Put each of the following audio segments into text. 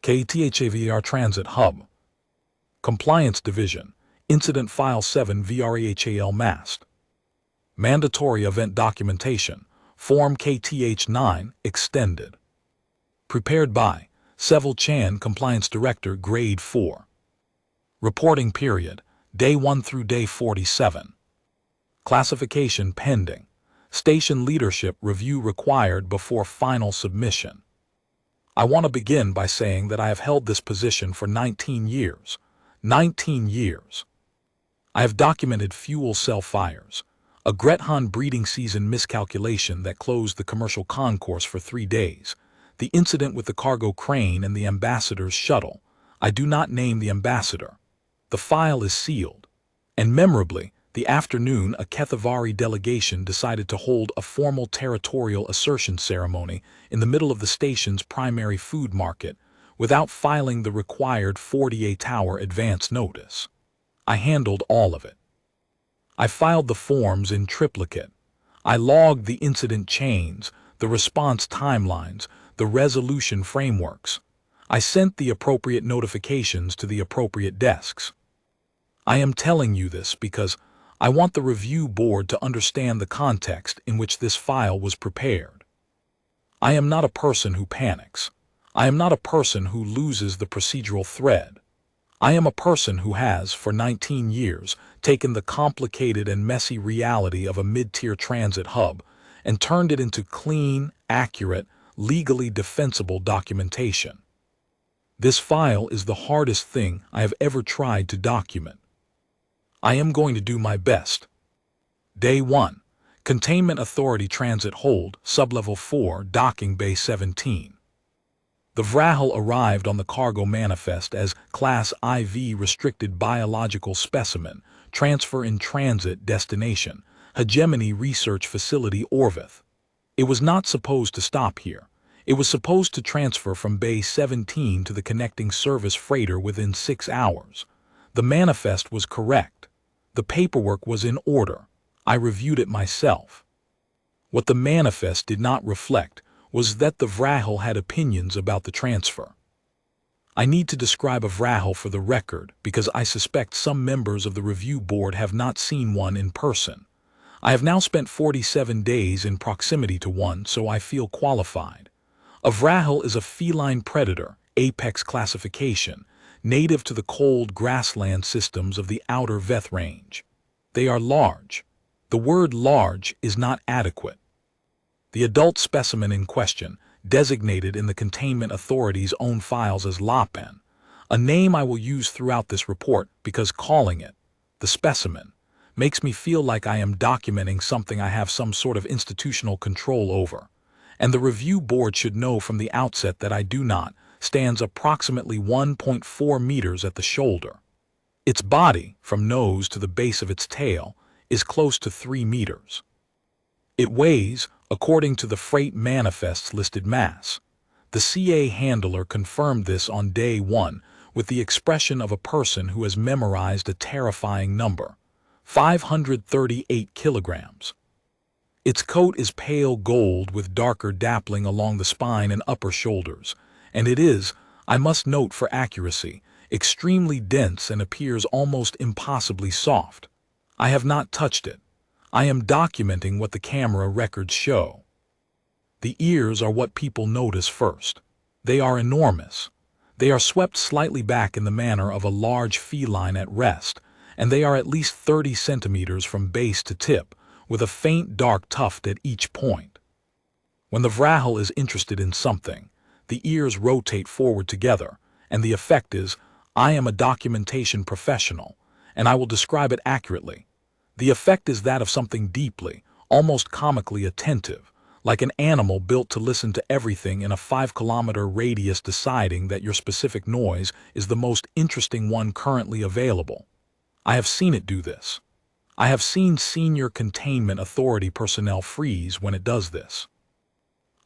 KTHAVR Transit Hub. Compliance Division. Incident File 7 Vrahal Mast. Mandatory Event Documentation. Form KTH9 Extended. Prepared by Seville Chan, Compliance Director, Grade 4. Reporting Period. Day 1 through Day 47. Classification pending. Station Leadership Review required before final submission. I want to begin by saying that I have held this position for 19 years. 19 years. I have documented fuel cell fires, a Grethon breeding season miscalculation that closed the commercial concourse for 3 days, the incident with the cargo crane and the ambassador's shuttle. I do not name the ambassador. The file is sealed. And memorably, the afternoon a Kethavari delegation decided to hold a formal territorial assertion ceremony in the middle of the station's primary food market without filing the required 48-hour advance notice. I handled all of it. I filed the forms in triplicate. I logged the incident chains, the response timelines, the resolution frameworks. I sent the appropriate notifications to the appropriate desks. I am telling you this because I want the review board to understand the context in which this file was prepared. I am not a person who panics. I am not a person who loses the procedural thread. I am a person who has, for 19 years, taken the complicated and messy reality of a mid-tier transit hub and turned it into clean, accurate, legally defensible documentation. This file is the hardest thing I have ever tried to document. I am going to do my best. Day 1. Containment Authority Transit Hold, Sublevel 4, Docking Bay 17. The Vrahal arrived on the cargo manifest as Class IV Restricted Biological Specimen, Transfer in Transit Destination, Hegemony Research Facility Orvith. It was not supposed to stop here. It was supposed to transfer from Bay 17 to the connecting service freighter within 6 hours. The manifest was correct. The paperwork was in order. I reviewed it myself. What the manifest did not reflect was that the Vrahal had opinions about the transfer. I need to describe a Vrahal for the record because I suspect some members of the review board have not seen one in person. I have now spent 47 days in proximity to one, so I feel qualified. A Vrahal is a feline predator, apex classification, native to the cold grassland systems of the outer Veth range. They are large. The word large is not adequate. The adult specimen in question, designated in the Containment Authority's own files as Lapen, a name I will use throughout this report because calling it the specimen makes me feel like I am documenting something I have some sort of institutional control over, and the review board should know from the outset that I do not, stands approximately 1.4 meters at the shoulder. Its body, from nose to the base of its tail, is close to 3 meters. It weighs, according to the freight manifest's listed mass. The CA handler confirmed this on day 1 with the expression of a person who has memorized a terrifying number: 538 kilograms. Its coat is pale gold with darker dappling along the spine and upper shoulders, and it is, I must note for accuracy, extremely dense and appears almost impossibly soft. I have not touched it. I am documenting what the camera records show. The ears are what people notice first. They are enormous. They are swept slightly back in the manner of a large feline at rest, and they are at least 30 centimeters from base to tip, with a faint dark tuft at each point. When the Vrahal is interested in something, the ears rotate forward together, and the effect is, I am a documentation professional, and I will describe it accurately. The effect is that of something deeply, almost comically attentive, like an animal built to listen to everything in a 5-kilometer radius deciding that your specific noise is the most interesting one currently available. I have seen it do this. I have seen senior Containment Authority personnel freeze when it does this.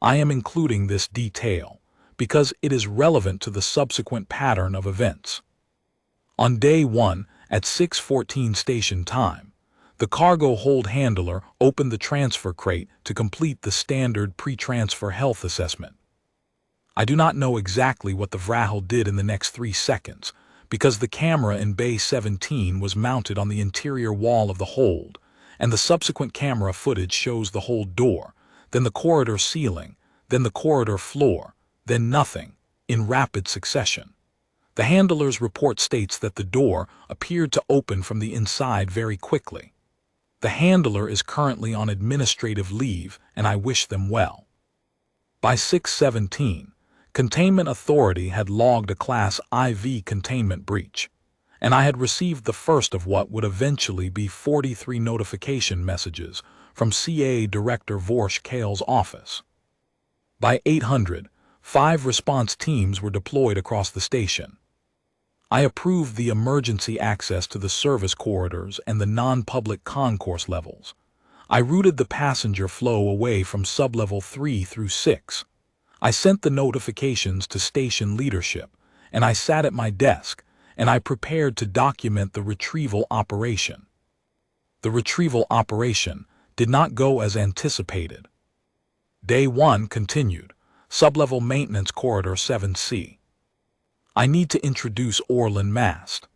I am including this detail because it is relevant to the subsequent pattern of events. On day 1, at 6:14 station time, the cargo hold handler opened the transfer crate to complete the standard pre-transfer health assessment. I do not know exactly what the Vrahal did in the next 3 seconds, because the camera in Bay 17 was mounted on the interior wall of the hold, and the subsequent camera footage shows the hold door, then the corridor ceiling, then the corridor floor, then nothing, in rapid succession. The handler's report states that the door appeared to open from the inside very quickly. The handler is currently on administrative leave, and I wish them well. By 6:17, Containment Authority had logged a Class IV containment breach, and I had received the first of what would eventually be 43 notification messages from CA Director Vorsh Kale's office. By 800, 5 response teams were deployed across the station. I approved the emergency access to the service corridors and the non-public concourse levels. I routed the passenger flow away from sublevel 3 through 6. I sent the notifications to station leadership, and I sat at my desk, and I prepared to document the retrieval operation. The retrieval operation did not go as anticipated. Day 1 continued, sublevel maintenance corridor 7C. I need to introduce Orlen Mast.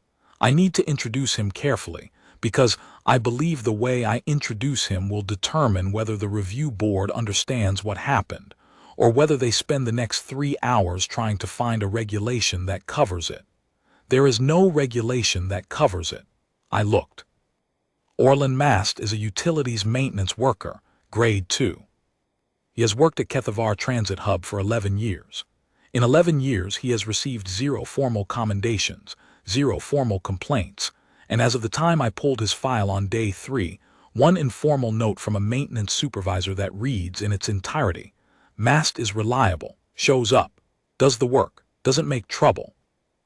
I need to introduce him carefully, because I believe the way I introduce him will determine whether the review board understands what happened, or whether they spend the next 3 hours trying to find a regulation that covers it. There is no regulation that covers it. I looked. Orlen Mast is a utilities maintenance worker, grade 2. He has worked at Kethavar Transit Hub for 11 years. In 11 years, he has received 0 formal commendations, 0 formal complaints, and as of the time I pulled his file on day 3, 1 informal note from a maintenance supervisor that reads in its entirety, "Mast is reliable, shows up, does the work, doesn't make trouble."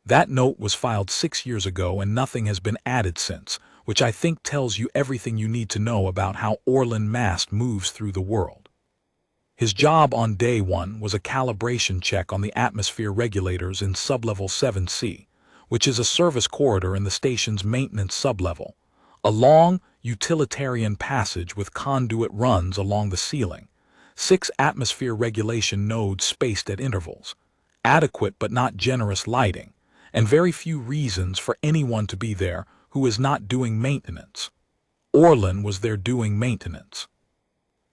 That note was filed 6 years ago and nothing has been added since, which I think tells you everything you need to know about how Orlen Mast moves through the world. His job on day 1 was a calibration check on the atmosphere regulators in sublevel 7C, which is a service corridor in the station's maintenance sublevel, a long, utilitarian passage with conduit runs along the ceiling, 6 atmosphere regulation nodes spaced at intervals, adequate but not generous lighting, and very few reasons for anyone to be there who is not doing maintenance. Orlen was there doing maintenance.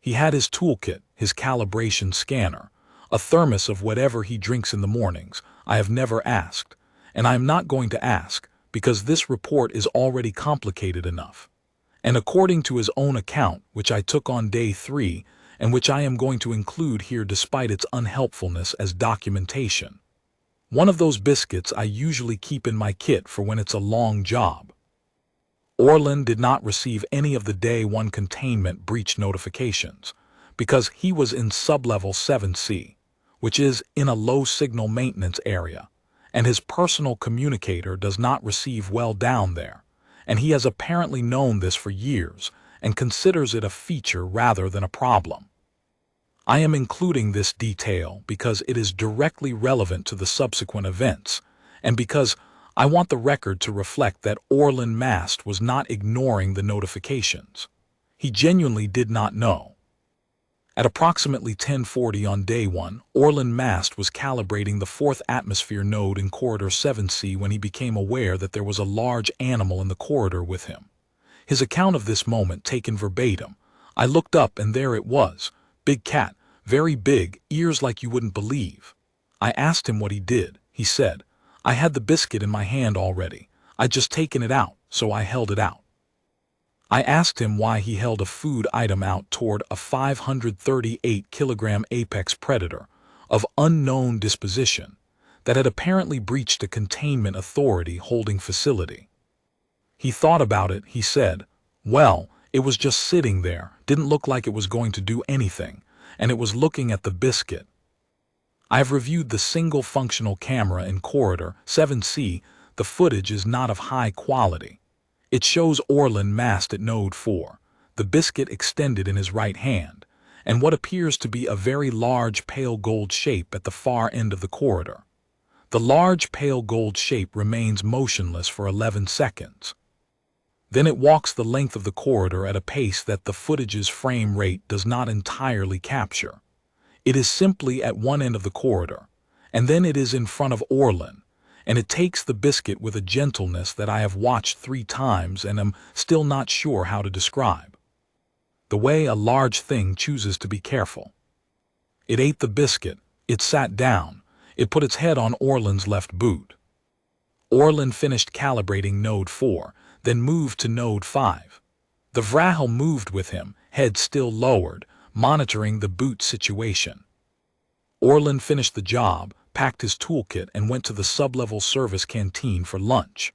He had his toolkit, his calibration scanner, a thermos of whatever he drinks in the mornings. I have never asked, and I am not going to ask, because this report is already complicated enough. And according to his own account, which I took on day 3, and which I am going to include here despite its unhelpfulness as documentation. One of those biscuits I usually keep in my kit for when it's a long job. Orlen did not receive any of the day 1 containment breach notifications, because he was in sublevel 7C, which is in a low signal maintenance area, and his personal communicator does not receive well down there, and he has apparently known this for years and considers it a feature rather than a problem. I am including this detail because it is directly relevant to the subsequent events, and because I want the record to reflect that Orlen Mast was not ignoring the notifications. He genuinely did not know. At approximately 10:40 on day 1, Orlen Mast was calibrating the 4th atmosphere node in corridor 7C when he became aware that there was a large animal in the corridor with him. His account of this moment taken verbatim. I looked up and there it was. Big cat, very big, ears like you wouldn't believe. I asked him what he did. He said, "I had the biscuit in my hand already. I'd just taken it out, so I held it out." I asked him why he held a food item out toward a 538-kilogram apex predator of unknown disposition that had apparently breached a Containment Authority holding facility. He thought about it. He said, "Well, it was just sitting there, didn't look like it was going to do anything, and it was looking at the biscuit." I have reviewed the single functional camera in corridor 7C. The footage is not of high quality. It shows Orlen Mast at node 4, the biscuit extended in his right hand, and what appears to be a very large pale gold shape at the far end of the corridor. The large pale gold shape remains motionless for 11 seconds. Then it walks the length of the corridor at a pace that the footage's frame rate does not entirely capture. It is simply at one end of the corridor, and then it is in front of Orlen, and it takes the biscuit with a gentleness that I have watched 3 times and am still not sure how to describe. The way a large thing chooses to be careful. It ate the biscuit, it sat down, it put its head on Orlen's left boot. Orlen finished calibrating node 4, then moved to node 5. The Vrahal moved with him, head still lowered, monitoring the boot situation. Orlen finished the job, packed his toolkit, and went to the sublevel service canteen for lunch.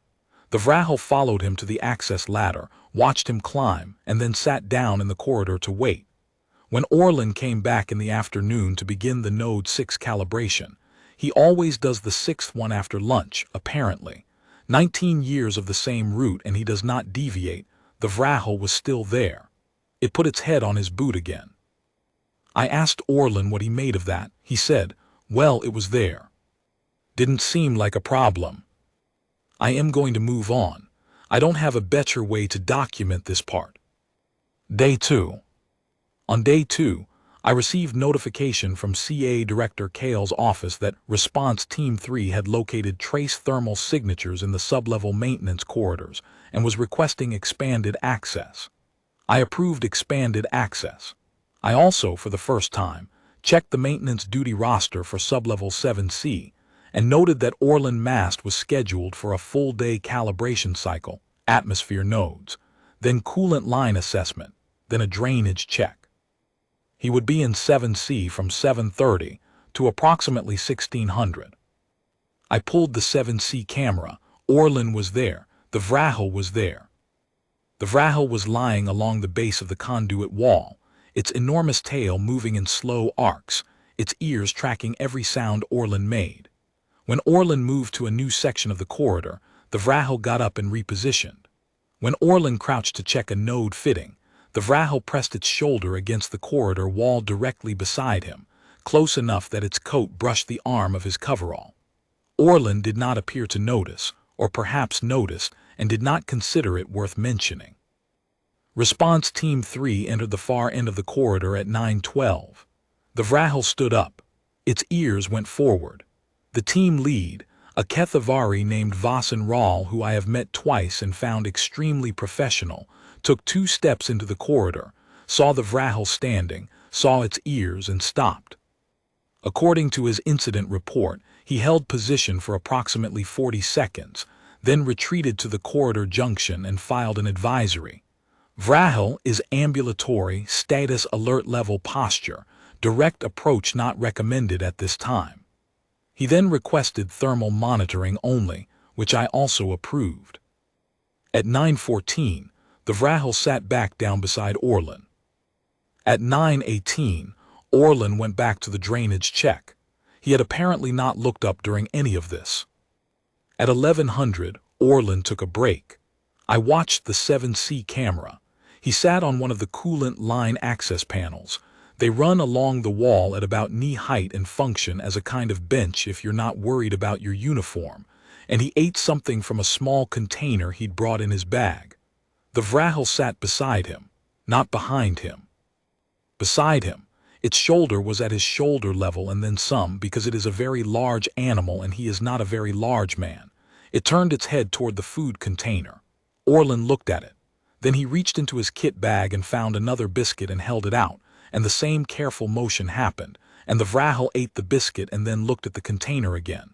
The Vrahal followed him to the access ladder, watched him climb, and then sat down in the corridor to wait. When Orlen came back in the afternoon to begin the node 6 calibration, he always does the 6th one after lunch, apparently. 19 years of the same route and he does not deviate. The Vrahal was still there. It put its head on his boot again. I asked Orlen what he made of that. He said, well, it was there. Didn't seem like a problem. I am going to move on. I don't have a better way to document this part. Day 2. On day 2, I received notification from CA Director Kale's office that Response Team 3 had located trace thermal signatures in the sublevel maintenance corridors and was requesting expanded access. I approved expanded access. I also, for the first time, checked the maintenance duty roster for sublevel 7C and noted that Orlen Mast was scheduled for a full-day calibration cycle, atmosphere nodes, then coolant line assessment, then a drainage check. He would be in 7C from 7:30 to approximately 1600. I pulled the 7C camera. Orlen was there. The Vrahal was there. The Vrahal was lying along the base of the conduit wall, its enormous tail moving in slow arcs, its ears tracking every sound Orlen made. When Orlen moved to a new section of the corridor, the Vrahal got up and repositioned. When Orlen crouched to check a node fitting, the Vrahal pressed its shoulder against the corridor wall directly beside him, close enough that its coat brushed the arm of his coverall. Orlen did not appear to notice, or perhaps noticed, and did not consider it worth mentioning. Response Team 3 entered the far end of the corridor at 9:12. The Vrahal stood up. Its ears went forward. The team lead, a Kethavari named Vrahal, who I have met twice and found extremely professional, took 2 steps into the corridor, saw the Vrahal standing, saw its ears, and stopped. According to his incident report, he held position for approximately 40 seconds, then retreated to the corridor junction and filed an advisory. Vrahal is ambulatory, status alert level posture, direct approach not recommended at this time. He then requested thermal monitoring only, which I also approved. At 9:14, the Vrahal sat back down beside Orlen. At 9:18, Orlen went back to the drainage check. He had apparently not looked up during any of this. At 1100, Orlen took a break. I watched the 7C camera. He sat on one of the coolant line access panels. They run along the wall at about knee height and function as a kind of bench if you're not worried about your uniform, and he ate something from a small container he'd brought in his bag. The Vrahal sat beside him, not behind him. Beside him, its shoulder was at his shoulder level and then some, because it is a very large animal and he is not a very large man. It turned its head toward the food container. Orlen looked at it. Then he reached into his kit bag and found another biscuit and held it out, and the same careful motion happened, and the Vrahal ate the biscuit and then looked at the container again.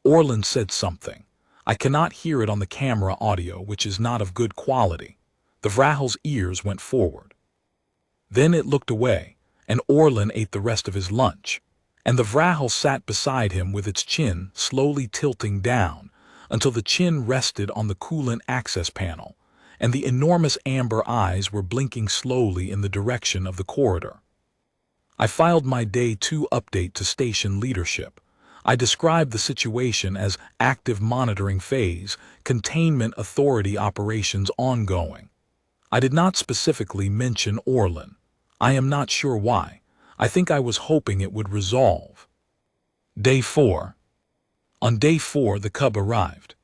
Orlen said something. I cannot hear it on the camera audio, which is not of good quality. The Vrahal's ears went forward. Then it looked away, and Orlen ate the rest of his lunch, and the Vrahal sat beside him with its chin slowly tilting down until the chin rested on the coolant access panel, and the enormous amber eyes were blinking slowly in the direction of the corridor. I filed my Day 2 update to station leadership. I described the situation as active monitoring phase, Containment Authority operations ongoing. I did not specifically mention Orlen. I am not sure why. I think I was hoping it would resolve. Day 4. On Day 4, the cub arrived.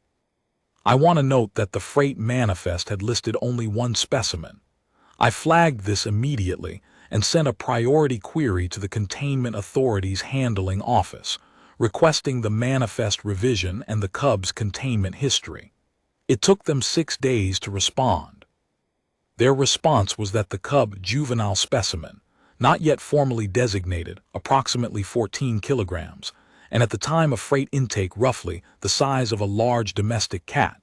I want to note that the freight manifest had listed only 1 specimen. I flagged this immediately and sent a priority query to the Containment Authority's handling office, requesting the manifest revision and the cub's containment history. It took them 6 days to respond. Their response was that the cub juvenile specimen, not yet formally designated, approximately 14 kilograms, and at the time of freight intake roughly the size of a large domestic cat,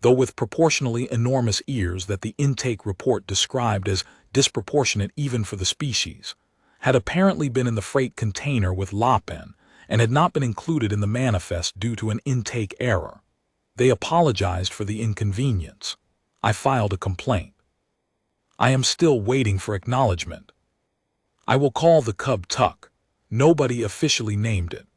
though with proportionally enormous ears that the intake report described as disproportionate even for the species, had apparently been in the freight container with Lapen and had not been included in the manifest due to an intake error. They apologized for the inconvenience. I filed a complaint. I am still waiting for acknowledgement. I will call the cub Tuck. Nobody officially named it.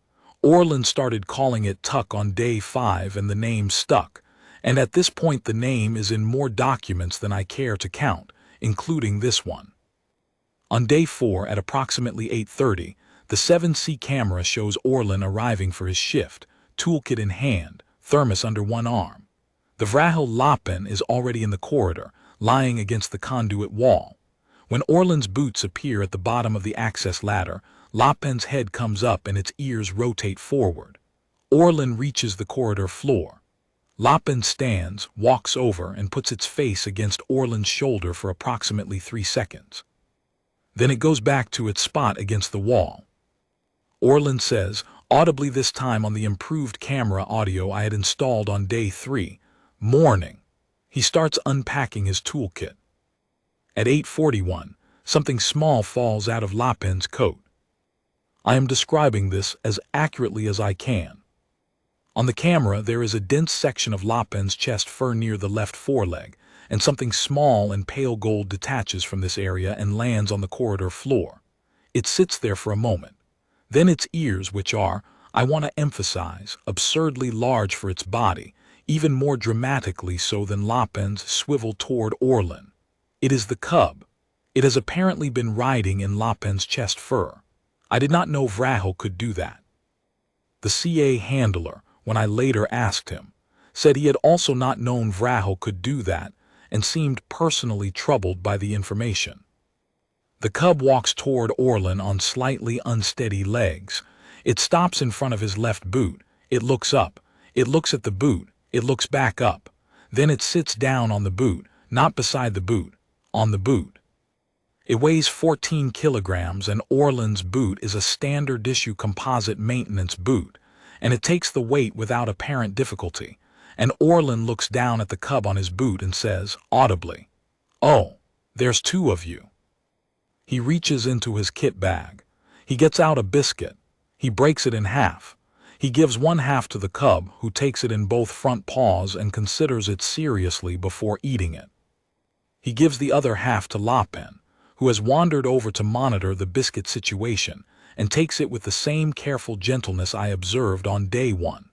Orlen started calling it Tuck on day 5 and the name stuck, and at this point the name is in more documents than I care to count, including this one. On day 4 at approximately 8:30, the 7C camera shows Orlen arriving for his shift, toolkit in hand, thermos under one arm. The Vrahal Lapen is already in the corridor, lying against the conduit wall. When Orlen's boots appear at the bottom of the access ladder, Lapen's head comes up and its ears rotate forward. Orlen reaches the corridor floor. Lapen stands, walks over, and puts its face against Orlen's shoulder for approximately 3 seconds. Then it goes back to its spot against the wall. Orlen says, audibly this time on the improved camera audio I had installed on day 3, morning. He starts unpacking his toolkit. At 8:41, something small falls out of Lapen's coat. I am describing this as accurately as I can. On the camera there is a dense section of Lapen's chest fur near the left foreleg, and something small and pale gold detaches from this area and lands on the corridor floor. It sits there for a moment. Then its ears, which are, I want to emphasize, absurdly large for its body, even more dramatically so than Lapen's, swivel toward Orlen. It is the cub. It has apparently been riding in Lapen's chest fur. I did not know Vrahal could do that. The CA handler, when I later asked him, said he had also not known Vrahal could do that and seemed personally troubled by the information. The cub walks toward Orlen on slightly unsteady legs. It stops in front of his left boot. It looks up. It looks at the boot. It looks back up. Then it sits down on the boot, not beside the boot, on the boot. It weighs 14 kilograms and Orlen's boot is a standard issue composite maintenance boot, and it takes the weight without apparent difficulty, and Orlen looks down at the cub on his boot and says, audibly, "Oh, there's 2 of you." He reaches into his kit bag. He gets out a biscuit. He breaks it in half. He gives one half to the cub, who takes it in both front paws and considers it seriously before eating it. He gives the other half to Lapen, who has wandered over to monitor the biscuit situation, and takes it with the same careful gentleness I observed on day 1.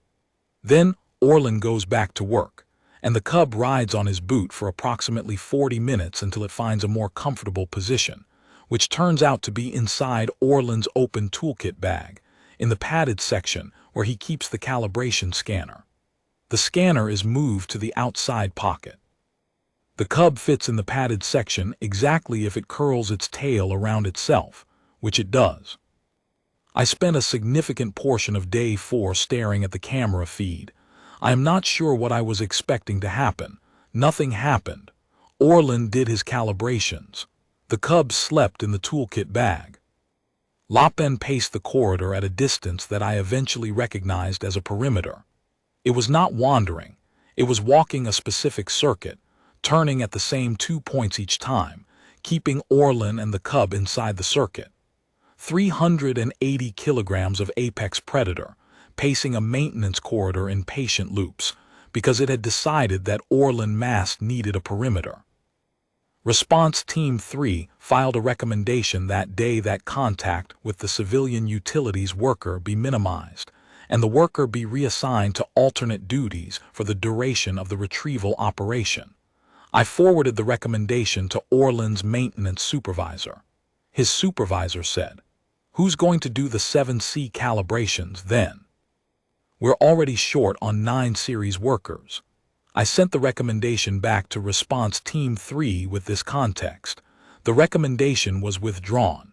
Then Orlen goes back to work, and the cub rides on his boot for approximately 40 minutes until it finds a more comfortable position, which turns out to be inside Orlen's open toolkit bag, in the padded section where he keeps the calibration scanner. The scanner is moved to the outside pocket. The cub fits in the padded section exactly if it curls its tail around itself, which it does. I spent a significant portion of day 4 staring at the camera feed. I am not sure what I was expecting to happen. Nothing happened. Orlen did his calibrations. The cub slept in the toolkit bag. Lapen paced the corridor at a distance that I eventually recognized as a perimeter. It was not wandering. It was walking a specific circuit, turning at the same 2 points each time, keeping Orlen and the cub inside the circuit. 380 kilograms of apex predator, pacing a maintenance corridor in patient loops, because it had decided that Orlen Mast needed a perimeter. Response Team 3 filed a recommendation that day that contact with the civilian utilities worker be minimized, and the worker be reassigned to alternate duties for the duration of the retrieval operation. I forwarded the recommendation to Orlen's maintenance supervisor. His supervisor said, "Who's going to do the 7C calibrations then? We're already short on 9 series workers." I sent the recommendation back to Response Team 3 with this context. The recommendation was withdrawn.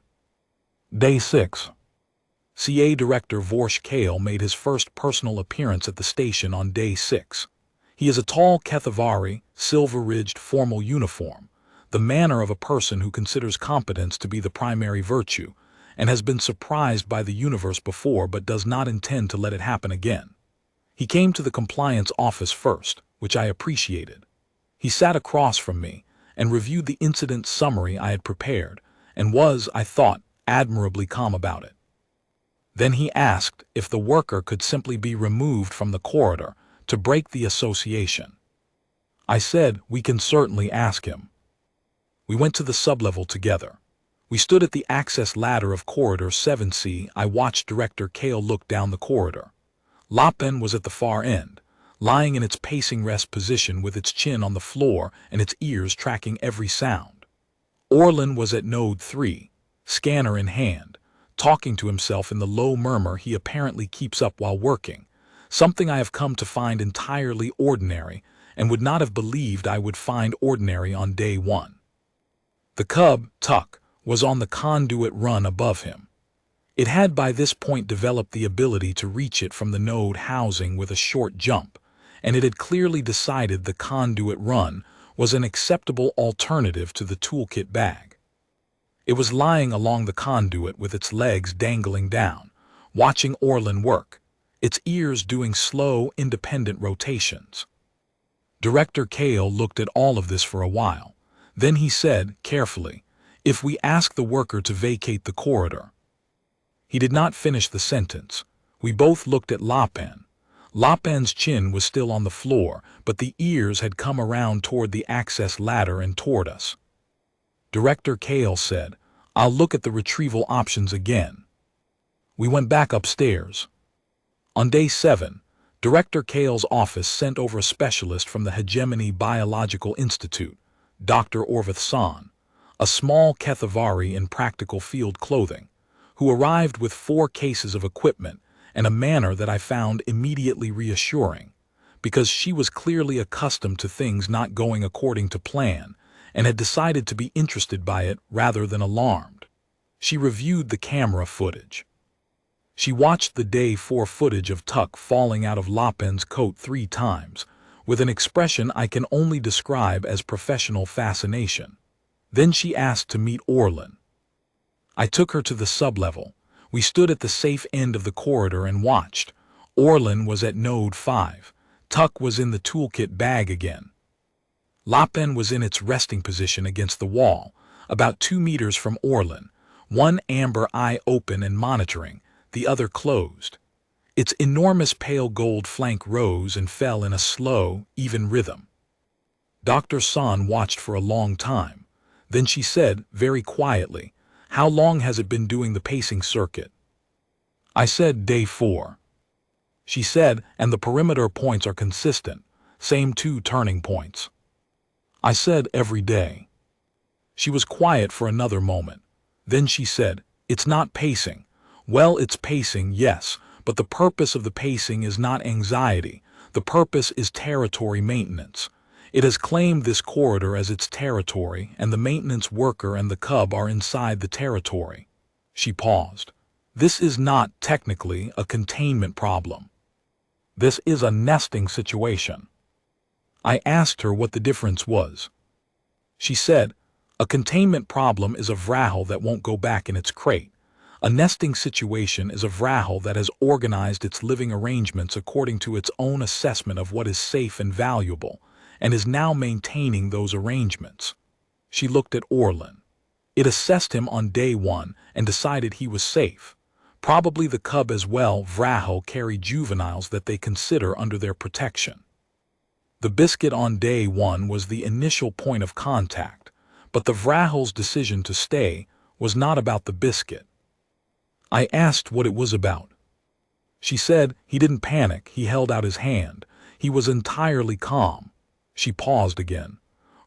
Day 6. CA Director Vrahal made his first personal appearance at the station on day 6. He is a tall Kethavari, silver-ridged formal uniform, the manner of a person who considers competence to be the primary virtue, and has been surprised by the universe before but does not intend to let it happen again. He came to the compliance office first, which I appreciated. He sat across from me and reviewed the incident summary I had prepared, and was, I thought, admirably calm about it. Then he asked if the worker could simply be removed from the corridor to break the association. I said we can certainly ask him. We went to the sublevel together. We stood at the access ladder of corridor 7C. I watched Director Kale look down the corridor. Lapen was at the far end, lying in its pacing rest position with its chin on the floor and its ears tracking every sound. Orlen was at node 3, scanner in hand, talking to himself in the low murmur he apparently keeps up while working, something I have come to find entirely ordinary and would not have believed I would find ordinary on day 1. The cub, Tuck, was on the conduit run above him. It had by this point developed the ability to reach it from the node housing with a short jump, and it had clearly decided the conduit run was an acceptable alternative to the toolkit bag. It was lying along the conduit with its legs dangling down, watching Orlen work, its ears doing slow, independent rotations. Director Kale looked at all of this for a while. Then he said, carefully, "If we ask the worker to vacate the corridor." He did not finish the sentence. We both looked at Lapen. Lapen's chin was still on the floor, but the ears had come around toward the access ladder and toward us. Director Kale said, "I'll look at the retrieval options again." We went back upstairs. On day 7, Director Kale's office sent over a specialist from the Hegemony Biological Institute, Dr. Orvith San, a small Kethavari in practical field clothing, who arrived with 4 cases of equipment and a manner that I found immediately reassuring, because she was clearly accustomed to things not going according to plan and had decided to be interested by it rather than alarmed. She reviewed the camera footage. She watched the day 4 footage of Tuck falling out of Lapen's coat 3 times, with an expression I can only describe as professional fascination. Then she asked to meet Orlen. I took her to the sublevel. We stood at the safe end of the corridor and watched. Orlen was at node 5. Tuck was in the toolkit bag again. Lapen was in its resting position against the wall, about 2 meters from Orlen, one amber eye open and monitoring, the other closed. Its enormous pale gold flank rose and fell in a slow, even rhythm. Dr. San watched for a long time. Then she said, very quietly, "How long has it been doing the pacing circuit?" I said, "Day 4. She said, "And the perimeter points are consistent, same 2 turning points." I said, "Every day." She was quiet for another moment. Then she said, "It's not pacing." Well, it's pacing, yes, but the purpose of the pacing is not anxiety. The purpose is territory maintenance. It has claimed this corridor as its territory, and the maintenance worker and the cub are inside the territory. She paused. This is not, technically, a containment problem. This is a nesting situation. I asked her what the difference was. She said, "A containment problem is a Vrahal that won't go back in its crate. A nesting situation is a Vrahal that has organized its living arrangements according to its own assessment of what is safe and valuable, and is now maintaining those arrangements." She looked at Orlen. It assessed him on day 1 and decided he was safe. Probably the cub as well. Vrahal carry juveniles that they consider under their protection. The biscuit on day 1 was the initial point of contact, but the Vrahal's decision to stay was not about the biscuit. I asked what it was about. She said he didn't panic, he held out his hand. He was entirely calm. She paused again.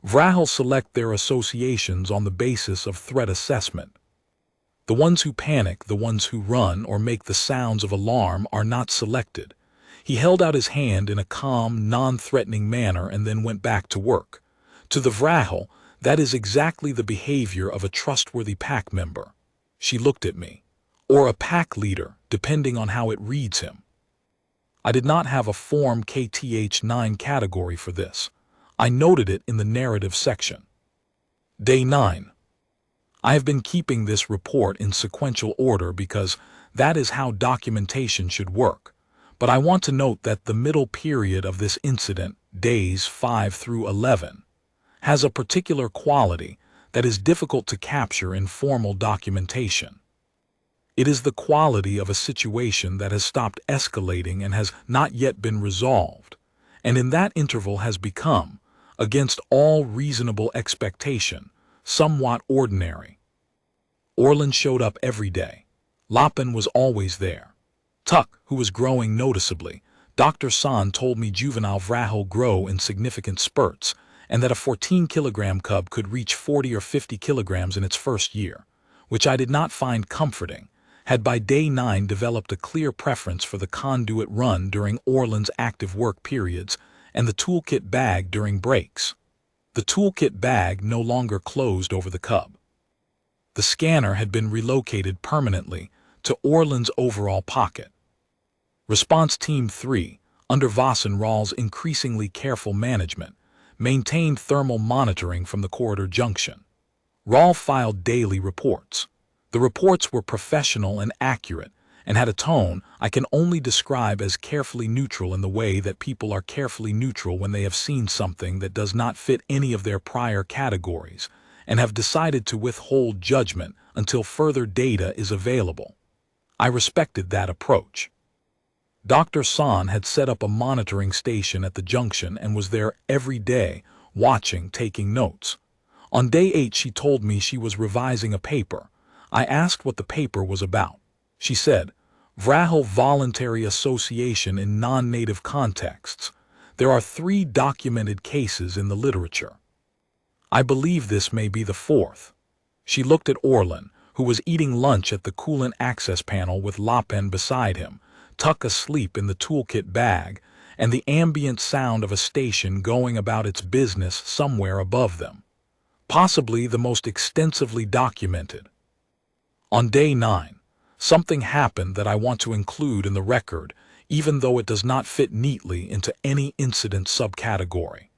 Vrahal select their associations on the basis of threat assessment. The ones who panic, the ones who run or make the sounds of alarm are not selected. He held out his hand in a calm, non-threatening manner and then went back to work. To the Vrahal, that is exactly the behavior of a trustworthy pack member. She looked at me. Or a pack leader, depending on how it reads him. I did not have a Form KTH9 category for this. I noted it in the narrative section. Day 9. I have been keeping this report in sequential order because that is how documentation should work, but I want to note that the middle period of this incident, days 5 through 11, has a particular quality that is difficult to capture in formal documentation. It is the quality of a situation that has stopped escalating and has not yet been resolved, and in that interval has become, against all reasonable expectation, somewhat ordinary. Orlen showed up every day. Lappen was always there. Tuck, who was growing noticeably, Dr. San told me juvenile Vrahal grow in significant spurts, and that a 14-kilogram cub could reach 40 or 50 kilograms in its first year, which I did not find comforting, had by day 9 developed a clear preference for the conduit run during Orlen's active work periods and the toolkit bag during breaks. The toolkit bag no longer closed over the cub. The scanner had been relocated permanently to Orlen's overall pocket. Response Team 3, under Vrahal increasingly careful management, maintained thermal monitoring from the corridor junction. Vrahal filed daily reports. The reports were professional and accurate, and had a tone I can only describe as carefully neutral in the way that people are carefully neutral when they have seen something that does not fit any of their prior categories, and have decided to withhold judgment until further data is available. I respected that approach. Dr. San had set up a monitoring station at the junction and was there every day, watching, taking notes. On day 8 she told me she was revising a paper. I asked what the paper was about. She said, Vrahal Voluntary Association in Non-Native Contexts. There are 3 documented cases in the literature. I believe this may be the 4th. She looked at Orlen, who was eating lunch at the coolant access panel with Lappen beside him, Tuck asleep in the toolkit bag, and the ambient sound of a station going about its business somewhere above them. Possibly the most extensively documented. On day 9, something happened that I want to include in the record, even though it does not fit neatly into any incident subcategory.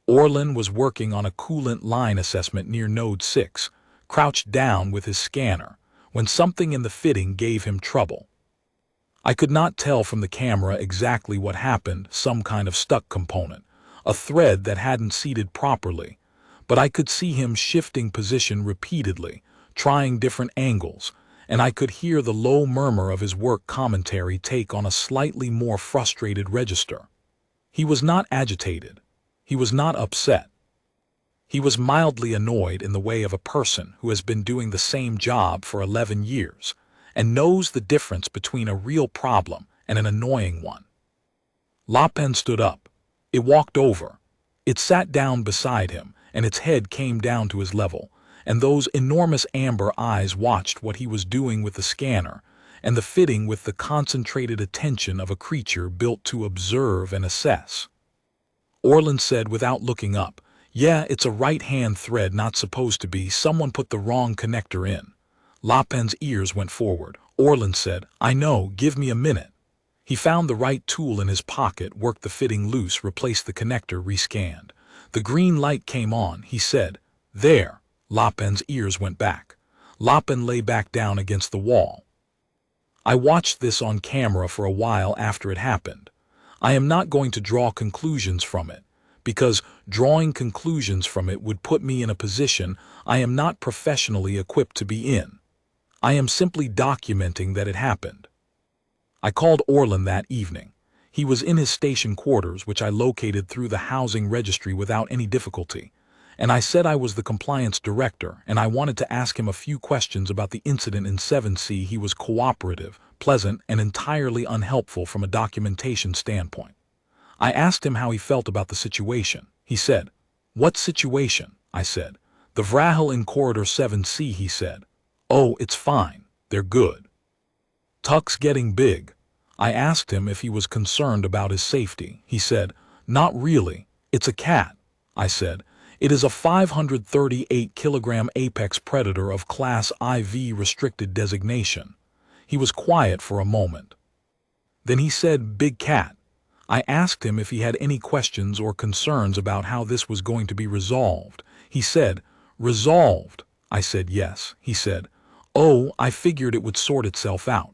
Orlen was working on a coolant line assessment near Node 6, crouched down with his scanner, when something in the fitting gave him trouble. I could not tell from the camera exactly what happened, some kind of stuck component, a thread that hadn't seated properly, but I could see him shifting position repeatedly, trying different angles, and I could hear the low murmur of his work commentary take on a slightly more frustrated register. He was not agitated. He was not upset. He was mildly annoyed in the way of a person who has been doing the same job for 11 years and knows the difference between a real problem and an annoying one. Lappen stood up. It walked over. It sat down beside him, and its head came down to his level, and those enormous amber eyes watched what he was doing with the scanner and the fitting with the concentrated attention of a creature built to observe and assess. Orlen said without looking up, "Yeah, it's a right-hand thread not supposed to be. Someone put the wrong connector in." Lappen's ears went forward. Orlen said, "I know, give me a minute." He found the right tool in his pocket, worked the fitting loose, replaced the connector, rescanned. The green light came on. He said, "There." Lappen's ears went back. Lappen lay back down against the wall. I watched this on camera for a while after it happened. I am not going to draw conclusions from it, because drawing conclusions from it would put me in a position I am not professionally equipped to be in. I am simply documenting that it happened. I called Orlen that evening. He was in his station quarters, which I located through the housing registry without any difficulty, and I said I was the compliance director and I wanted to ask him a few questions about the incident in 7C. He was cooperative, pleasant, and entirely unhelpful from a documentation standpoint. I asked him how he felt about the situation. He said, "What situation?" I said. "The Vrahal in corridor 7C, he said. "Oh, it's fine. They're good." "Tuck's getting big." I asked him if he was concerned about his safety. He said, "Not really. It's a cat." I said, "It is a 538-kilogram apex predator of Class IV restricted designation." He was quiet for a moment. Then he said, "Big cat." I asked him if he had any questions or concerns about how this was going to be resolved. He said, "Resolved?" I said, "Yes." He said, "Oh, I figured it would sort itself out."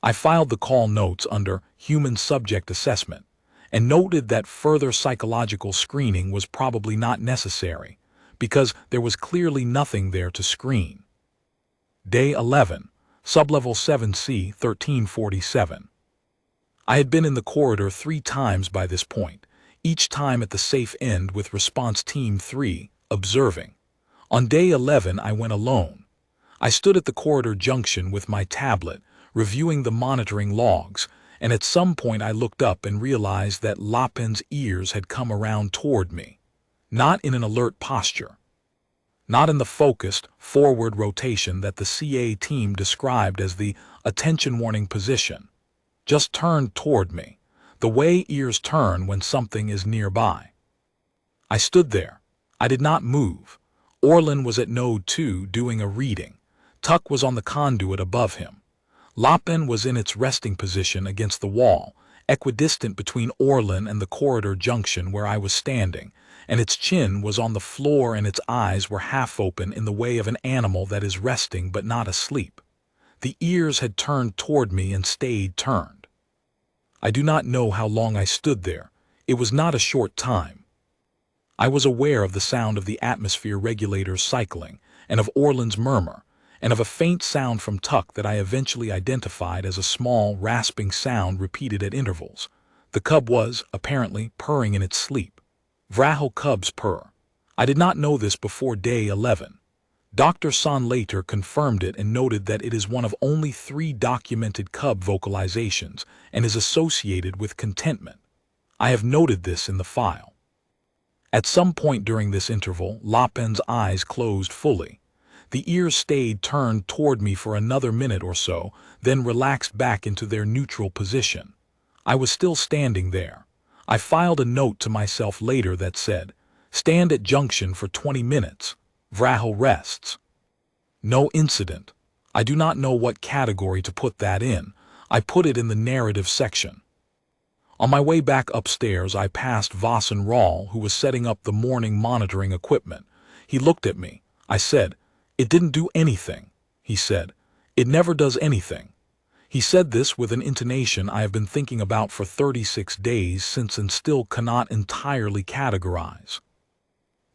I filed the call notes under Human Subject Assessment and noted that further psychological screening was probably not necessary because there was clearly nothing there to screen. Day 11, Sublevel 7C 1347. I had been in the corridor 3 times by this point, each time at the safe end with Response Team 3, observing. On day 11 I went alone. I stood at the corridor junction with my tablet, reviewing the monitoring logs, and at some point I looked up and realized that Lapin's ears had come around toward me. Not in an alert posture. Not in the focused, forward rotation that the CA team described as the attention warning position. Just turned toward me, the way ears turn when something is nearby. I stood there. I did not move. Orlen was at node 2 doing a reading. Tuck was on the conduit above him. Lapin was in its resting position against the wall, equidistant between Orlen and the corridor junction where I was standing, and its chin was on the floor and its eyes were half open in the way of an animal that is resting but not asleep. The ears had turned toward me and stayed turned. I do not know how long I stood there. It was not a short time. I was aware of the sound of the atmosphere regulators cycling, and of Orlen's murmur, and of a faint sound from Tuck that I eventually identified as a small, rasping sound repeated at intervals. The cub was, apparently, purring in its sleep. Vrahal cubs purr. I did not know this before day 11. Dr. San later confirmed it and noted that it is one of only 3 documented cub vocalizations and is associated with contentment. I have noted this in the file. At some point during this interval, Lapin's eyes closed fully. The ears stayed turned toward me for another minute or so, then relaxed back into their neutral position. I was still standing there. I filed a note to myself later that said, "Stand at junction for 20 minutes. Vrahal rests." No incident. I do not know what category to put that in. I put it in the narrative section. On my way back upstairs, I passed Vrahal, who was setting up the morning monitoring equipment. He looked at me. I said, "It didn't do anything." He said, "It never does anything." He said this with an intonation I have been thinking about for 36 days since and still cannot entirely categorize.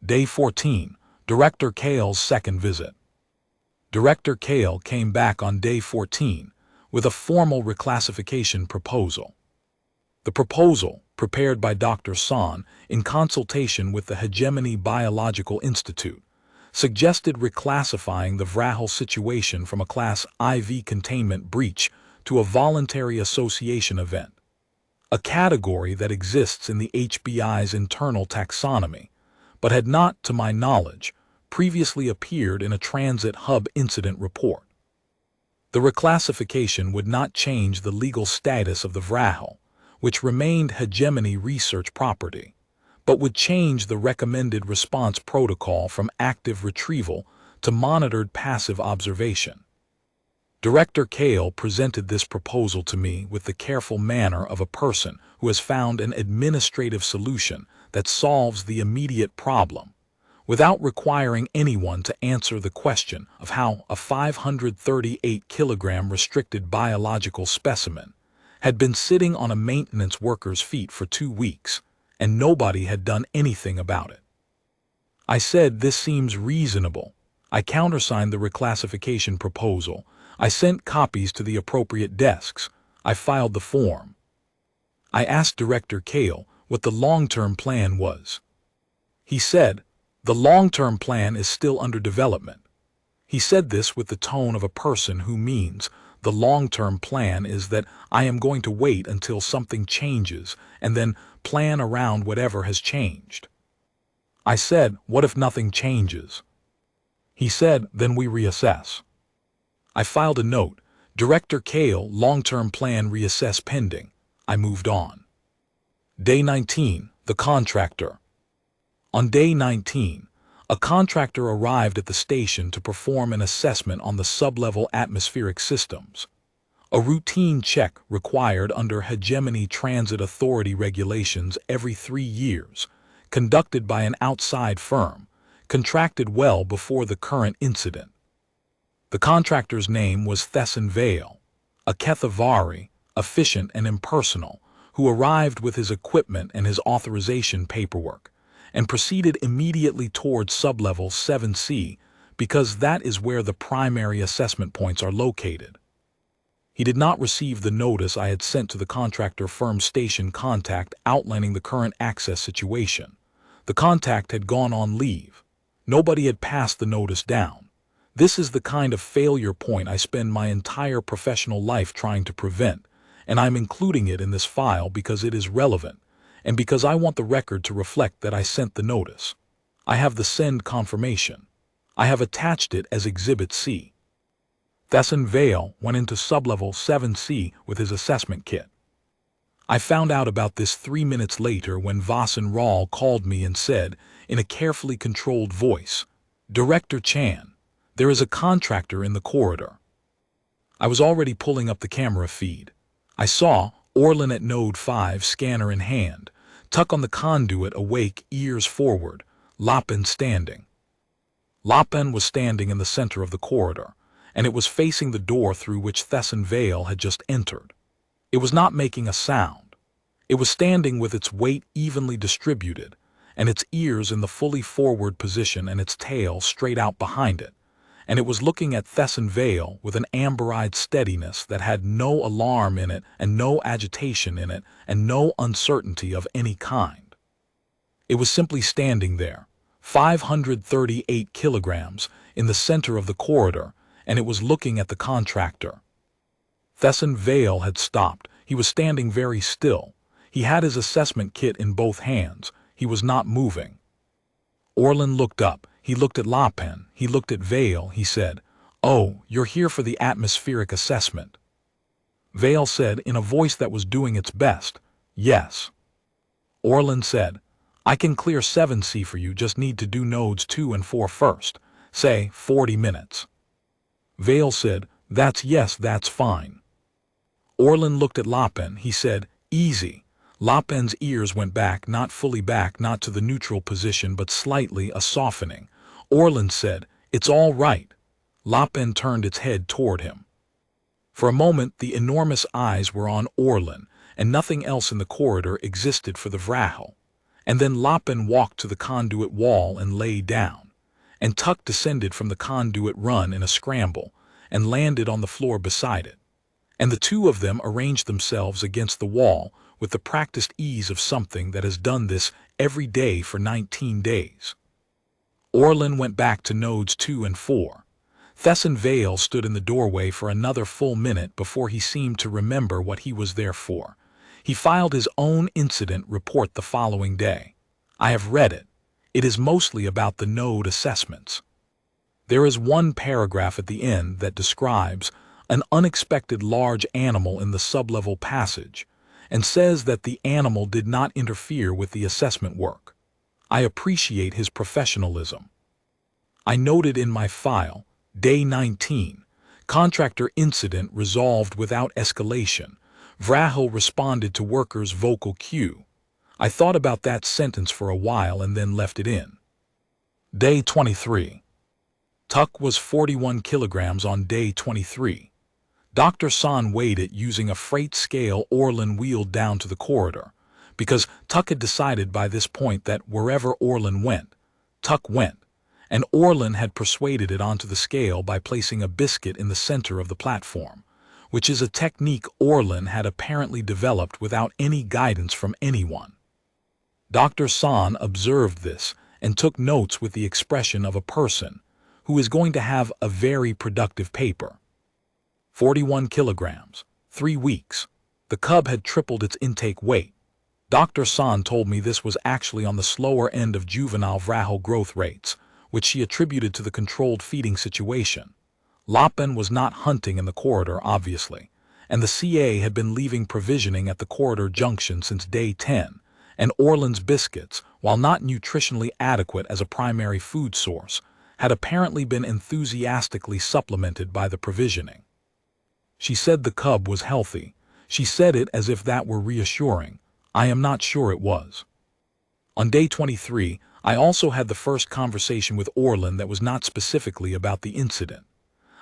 Day 14. Director Kale's second visit. Director Kale came back on day 14 with a formal reclassification proposal. The proposal, prepared by Dr. San in consultation with the Hegemony Biological Institute, suggested reclassifying the Vrahal situation from a Class IV containment breach to a voluntary association event, a category that exists in the HBI's internal taxonomy, but had not, to my knowledge, previously appeared in a transit hub incident report. The reclassification would not change the legal status of the Vrahal, which remained hegemony research property, but would change the recommended response protocol from active retrieval to monitored passive observation. Director Kale presented this proposal to me with the careful manner of a person who has found an administrative solution that solves the immediate problem, without requiring anyone to answer the question of how a 538-kilogram restricted biological specimen had been sitting on a maintenance worker's feet for 2 weeks, and nobody had done anything about it. I said, "This seems reasonable." I countersigned the reclassification proposal. I sent copies to the appropriate desks. I filed the form. I asked Director Kale what the long-term plan was. He said, "The long-term plan is still under development." He said this with the tone of a person who means the long-term plan is that I am going to wait until something changes and then plan around whatever has changed. I said, "What if nothing changes?" He said, "Then we reassess." I filed a note, "Director Kale, long-term plan reassess pending." I moved on. Day 19, the contractor. On day 19, A contractor arrived at the station to perform an assessment on the sublevel atmospheric systems. A routine check required under Hegemony Transit Authority regulations every 3 years, conducted by an outside firm, contracted well before the current incident. The contractor's name was Vrahal, a Kethavari, efficient and impersonal, who arrived with his equipment and his authorization paperwork, and proceeded immediately towards sublevel 7C because that is where the primary assessment points are located. He did not receive the notice I had sent to the contractor firm station contact outlining the current access situation. The contact had gone on leave. Nobody had passed the notice down. This is the kind of failure point I spend my entire professional life trying to prevent, and I'm including it in this file because it is relevant, and because I want the record to reflect that I sent the notice. I have the send confirmation. I have attached it as Exhibit C. Vrahal went into sublevel 7C with his assessment kit. I found out about this 3 minutes later when Vrahal called me and said, in a carefully controlled voice, "Director Chan, there is a contractor in the corridor." I was already pulling up the camera feed. I saw Orlen at Node 5, scanner in hand, Tuck on the conduit awake, ears forward, Lapan standing. Lapan was standing in the center of the corridor, and it was facing the door through which Vrahal had just entered. It was not making a sound. It was standing with its weight evenly distributed, and its ears in the fully forward position and its tail straight out behind it, and it was looking at Vrahal with an amber-eyed steadiness that had no alarm in it and no agitation in it and no uncertainty of any kind. It was simply standing there, 538 kilograms, in the center of the corridor, and it was looking at the contractor. Vrahal had stopped. He was standing very still. He had his assessment kit in both hands. He was not moving. Orlen looked up. He looked at Lapan. He looked at Vrahal. He said, "Oh, you're here for the atmospheric assessment." Vrahal said in a voice that was doing its best, "Yes." Orlen said, "I can clear 7C for you, just need to do nodes 2 and 4 first. Say, 40 minutes. Vrahal said, That's fine." Orlen looked at Lapan. He said, "Easy." Lapan's ears went back, not fully back, not to the neutral position, but slightly a softening. Orlen said, "It's all right." Lapan turned its head toward him. For a moment, the enormous eyes were on Orlen, and nothing else in the corridor existed for the Vrahal. And then Lapan walked to the conduit wall and lay down, and Tuck descended from the conduit run in a scramble and landed on the floor beside it. And the two of them arranged themselves against the wall with the practiced ease of something that has done this every day for 19 days. Orlen went back to nodes 2 and 4. Vrahal stood in the doorway for another full minute before he seemed to remember what he was there for. He filed his own incident report the following day. I have read it. It is mostly about the node assessments. There is one paragraph at the end that describes an unexpected large animal in the sublevel passage and says that the animal did not interfere with the assessment work. I appreciate his professionalism. I noted in my file, Day 19, contractor incident resolved without escalation. Vrahal responded to worker's vocal cue. I thought about that sentence for a while and then left it in. Day 23. Tuck was 41 kilograms on day 23. Dr. San weighed it using a freight scale Orlen wheeled down to the corridor, because Tuck had decided by this point that wherever Orlen went, Tuck went, and Orlen had persuaded it onto the scale by placing a biscuit in the center of the platform, which is a technique Orlen had apparently developed without any guidance from anyone. Dr. San observed this and took notes with the expression of a person who is going to have a very productive paper. 41 kilograms, 3 weeks. The cub had tripled its intake weight. Dr. San told me this was actually on the slower end of juvenile Vrahal growth rates, which she attributed to the controlled feeding situation. Lapan was not hunting in the corridor, obviously, and the CA had been leaving provisioning at the corridor junction since day 10, and Orlen's biscuits, while not nutritionally adequate as a primary food source, had apparently been enthusiastically supplemented by the provisioning. She said the cub was healthy. She said it as if that were reassuring. I am not sure it was. On day 23, I also had the first conversation with Orlen that was not specifically about the incident.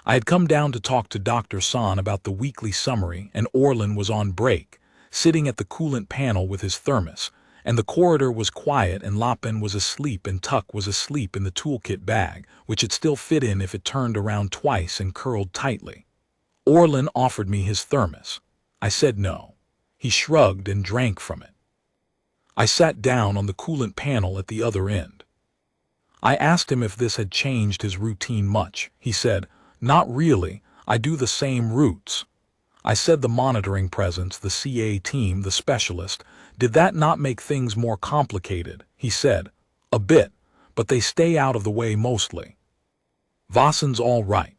I had come down to talk to Dr. San about the weekly summary, and Orlen was on break, sitting at the coolant panel with his thermos, and the corridor was quiet and Lapen was asleep and Tuck was asleep in the toolkit bag, which it still fit in if it turned around twice and curled tightly. Orlen offered me his thermos. I said no. He shrugged and drank from it. I sat down on the coolant panel at the other end. I asked him if this had changed his routine much. He said, "Not really, I do the same routes." I said the monitoring presence, the CA team, the specialist, did that not make things more complicated? He said, "A bit, but they stay out of the way mostly." Vasan's all right.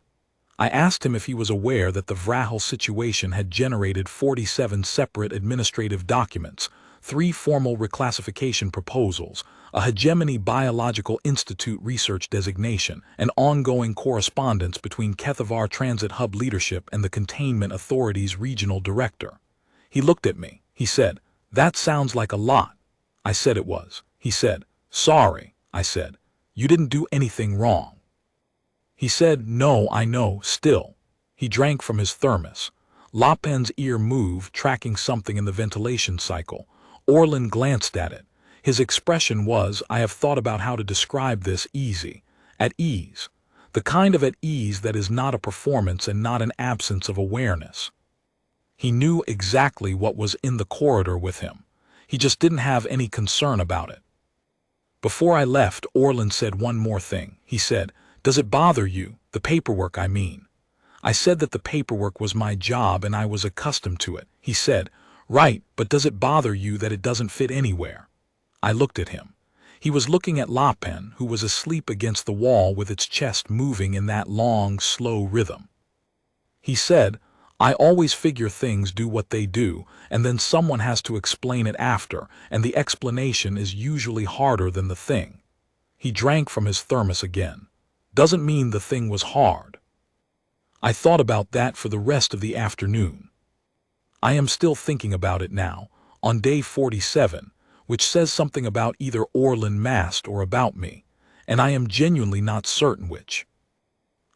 I asked him if he was aware that the Vrahal situation had generated 47 separate administrative documents, 3 formal reclassification proposals, a hegemony biological institute research designation, and ongoing correspondence between Kethavar Transit Hub leadership and the Containment Authority's regional director. He looked at me. He said, "That sounds like a lot." I said it was. He said, "Sorry," I said. "You didn't do anything wrong." He said, "No, I know, still." He drank from his thermos. Lapen's ear moved, tracking something in the ventilation cycle. Orlen glanced at it. His expression was, I have thought about how to describe this, easy. At ease. The kind of at ease that is not a performance and not an absence of awareness. He knew exactly what was in the corridor with him. He just didn't have any concern about it. Before I left, Orlen said one more thing. He said, "Does it bother you, the paperwork I mean?" I said that the paperwork was my job and I was accustomed to it. He said, "Right, but does it bother you that it doesn't fit anywhere?" I looked at him. He was looking at Lapen, who was asleep against the wall with its chest moving in that long, slow rhythm. He said, "I always figure things do what they do, and then someone has to explain it after, and the explanation is usually harder than the thing." He drank from his thermos again. "Doesn't mean the thing was hard." I thought about that for the rest of the afternoon. I am still thinking about it now, on day 47, which says something about either Orlen Mast or about me, and I am genuinely not certain which.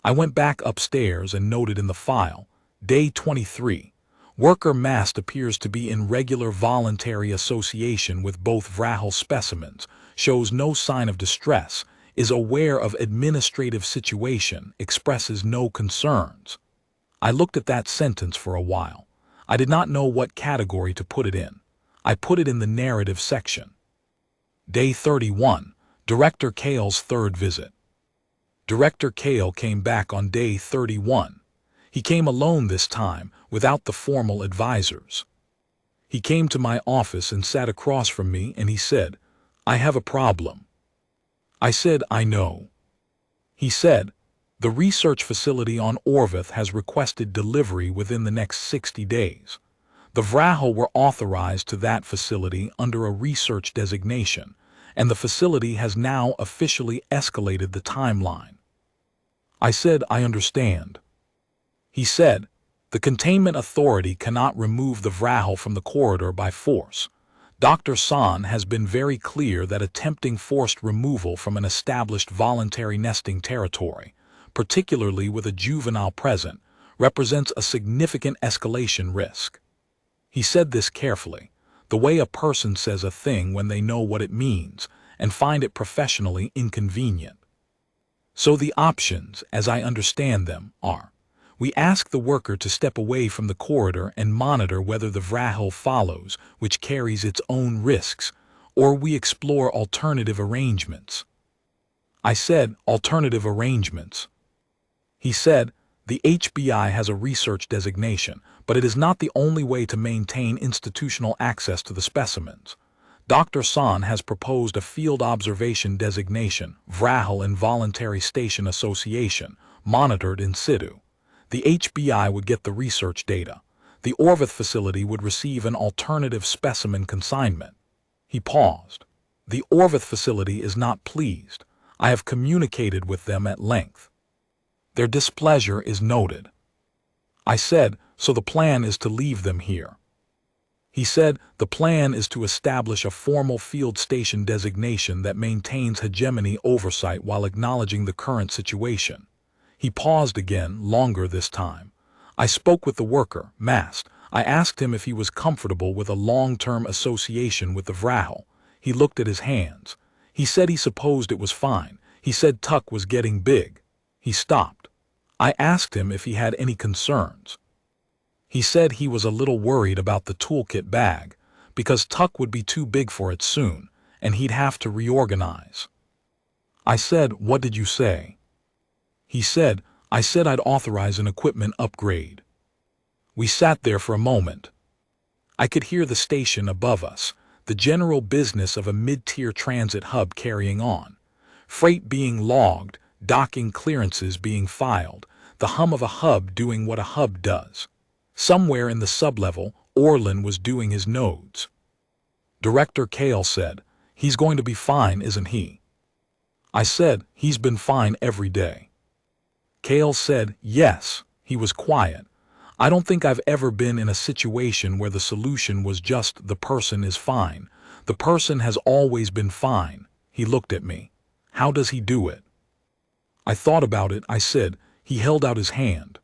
I went back upstairs and noted in the file, day 23, Worker Mast appears to be in regular voluntary association with both Vrahal specimens, shows no sign of distress, is aware of administrative situation, expresses no concerns. I looked at that sentence for a while. I did not know what category to put it in. I put it in the narrative section. Day 31, Director Kale's third visit. Director Kale came back on day 31. He came alone this time, without the formal advisors. He came to my office and sat across from me and he said, "I have a problem." I said, "I know." He said, "The research facility on Orvith has requested delivery within the next 60 days. The Vrahal were authorized to that facility under a research designation, and the facility has now officially escalated the timeline." I said, "I understand." He said, "The Containment Authority cannot remove the Vrahal from the corridor by force. Dr. San has been very clear that attempting forced removal from an established voluntary nesting territory, particularly with a juvenile present, represents a significant escalation risk." He said this carefully, the way a person says a thing when they know what it means and find it professionally inconvenient. So the options, as I understand them, are: we ask the worker to step away from the corridor and monitor whether the Vrahal follows, which carries its own risks, or we explore alternative arrangements. I said, "Alternative arrangements." He said, "The HBI has a research designation, but it is not the only way to maintain institutional access to the specimens. Dr. San has proposed a field observation designation, Vrahal Involuntary Station Association, monitored in situ. The HBI would get the research data. The Orvith facility would receive an alternative specimen consignment." He paused. The Orvith facility is not pleased. I have communicated with them at length. Their displeasure is noted. I said, so the plan is to leave them here. He said, the plan is to establish a formal field station designation that maintains hegemony oversight while acknowledging the current situation. He paused again, longer this time. I spoke with the worker, Mast. I asked him if he was comfortable with a long-term association with the Vrahal. He looked at his hands. He said he supposed it was fine. He said Tuck was getting big. He stopped. I asked him if he had any concerns. He said he was a little worried about the toolkit bag, because Tuck would be too big for it soon, and he'd have to reorganize. I said, what did you say? He said, I said I'd authorize an equipment upgrade. We sat there for a moment. I could hear the station above us, the general business of a mid-tier transit hub carrying on. Freight being logged, docking clearances being filed, the hum of a hub doing what a hub does. Somewhere in the sublevel, Orlen was doing his nodes. Director Kale said, he's going to be fine, isn't he? I said, he's been fine every day. Kale said, yes. He was quiet. I don't think I've ever been in a situation where the solution was just the person is fine. The person has always been fine. He looked at me. How does he do it? I thought about it. I said, he held out his hand.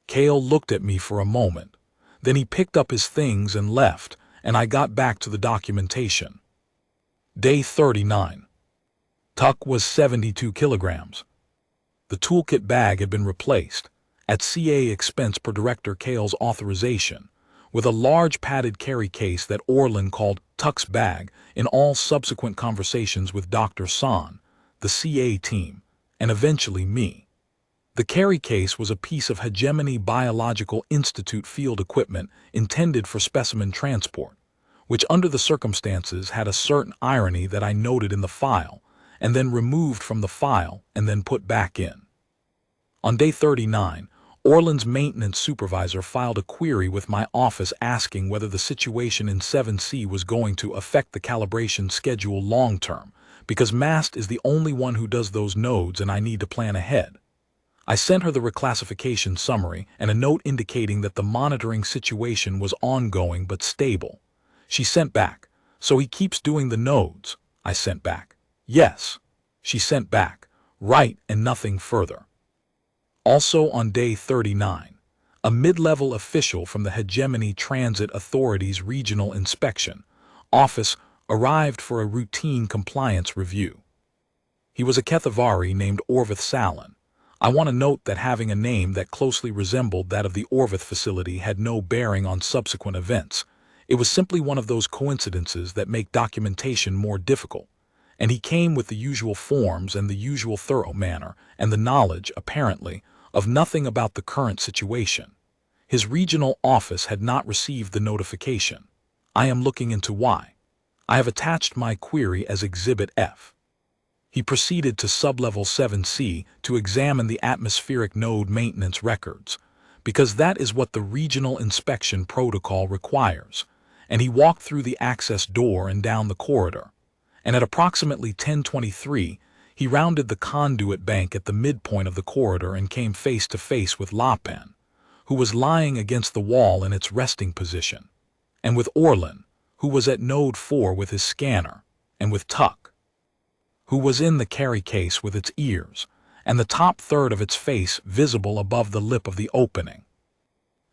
Kale looked at me for a moment. Then he picked up his things and left, and I got back to the documentation. Day 39. Tuck was 72 kilograms. The toolkit bag had been replaced, at CA expense per Director Kale's authorization, with a large padded carry case that Orlen called Tuck's bag in all subsequent conversations with Dr. San, the CA team, and eventually me. The carry case was a piece of Hegemony Biological Institute field equipment intended for specimen transport, which under the circumstances had a certain irony that I noted in the file, and then removed from the file and then put back in. On day 39, Orlen's maintenance supervisor filed a query with my office asking whether the situation in 7C was going to affect the calibration schedule long-term, because Mast is the only one who does those nodes and I need to plan ahead. I sent her the reclassification summary and a note indicating that the monitoring situation was ongoing but stable. She sent back, so he keeps doing the nodes. I sent back, yes. She sent back, right, and nothing further. Also on day 39, a mid-level official from the Hegemony Transit Authority's Regional Inspection Office arrived for a routine compliance review. He was a Kethavari named Orvith Salin. I want to note that having a name that closely resembled that of the Orvith facility had no bearing on subsequent events. It was simply one of those coincidences that make documentation more difficult. And he came with the usual forms and the usual thorough manner and the knowledge, apparently, of nothing about the current situation. His regional office had not received the notification. I am looking into why. I have attached my query as Exhibit F. He proceeded to sublevel 7C to examine the atmospheric node maintenance records, because that is what the regional inspection protocol requires, and he walked through the access door and down the corridor, and at approximately 10:23, he rounded the conduit bank at the midpoint of the corridor and came face to face with Lapen, who was lying against the wall in its resting position, and with Orlen, who was at node 4 with his scanner, and with Tuck, who was in the carry case with its ears, and the top third of its face visible above the lip of the opening.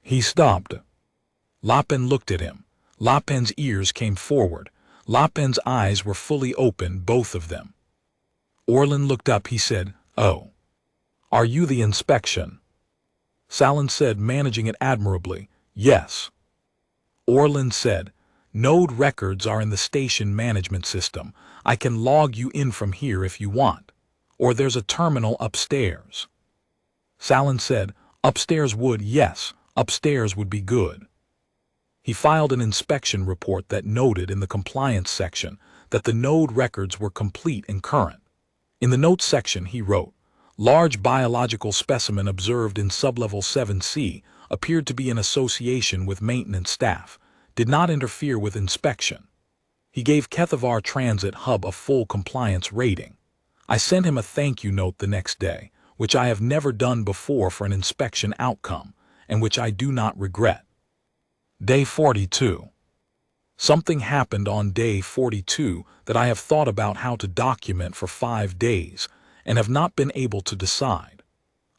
He stopped. Lapen looked at him. Lapen's ears came forward. Lapen's eyes were fully open, both of them. Orlen looked up. He said, "Oh. Are you the inspection?" Salin said, managing it admirably, "Yes." Orlen said, "Node records are in the station management system. I can log you in from here if you want. Or there's a terminal upstairs." Salin said, "Upstairs would, yes, upstairs would be good." He filed an inspection report that noted in the compliance section that the node records were complete and current. In the notes section he wrote, "Large biological specimen observed in sublevel 7C appeared to be in association with maintenance staff, did not interfere with inspection." He gave Kethavar Transit Hub a full compliance rating. I sent him a thank you note the next day, which I have never done before for an inspection outcome, and which I do not regret. Day 42. Something happened on day 42 that I have thought about how to document for 5 days and have not been able to decide.